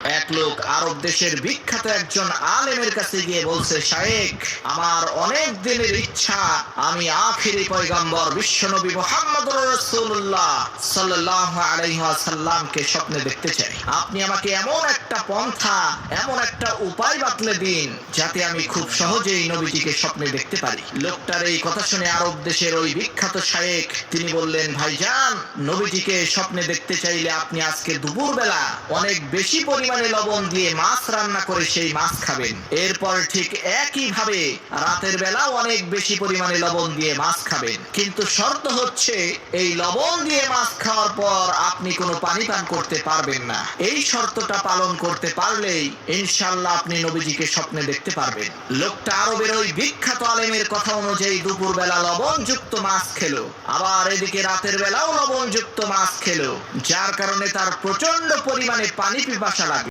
এক লোক আরব দেশের বিখ্যাত একজন আলেমের কাছে গিয়ে বলছে, শায়েখ, আমার অনেক দিনের ইচ্ছা আমি আখিরি পয়গম্বর বিশ্বনবী মুহাম্মদুর রাসূলুল্লাহ সাল্লাল্লাহু আলাইহি ওয়াসাল্লামকে স্বপ্নে দেখতে চাই। আপনি আমাকে এমন একটা পন্থা, এমন একটা উপায় বাতলে দিন যাতে আমি খুব সহজেই নবীজিকে স্বপ্নে দেখতে পারি। লোকটার এই কথা শুনে আরব দেশের ওই বিখ্যাত শায়েখ তিনি বললেন, ভাইজান, নবীজিকে স্বপ্নে দেখতে চাইলে আপনি আজকে দুপুরবেলা অনেক বেশি পরিমাণে লবণ দিয়ে মাছ রান্না করে সেই মাছ খাবেন। এরপর ঠিক একইভাবে রাতের বেলা অনেক বেশি পরিমাণে লবণ দিয়ে মাছ খাবেন। কিন্তু শর্ত হচ্ছে, এই লবণ দিয়ে মাছ খাওয়ার পর আপনি কোনো পানি পান করতে পারবেন না। এই শর্তটা পালন করতে পারলেই ইনশাআল্লাহ আপনি নবীজিকে স্বপ্নে দেখতে পারবেন। লোকটা আরবের ওই বিখ্যাত আলেমের কথা অনুযায়ী দুপুরবেলা লবণযুক্ত মাছ খেলো, আবার এদিকে রাতের বেলাও লবণযুক্ত মাছ খেলো, যার কারণে তার প্রচন্ড পরিমাণে পানি পিপাসা লাগলো।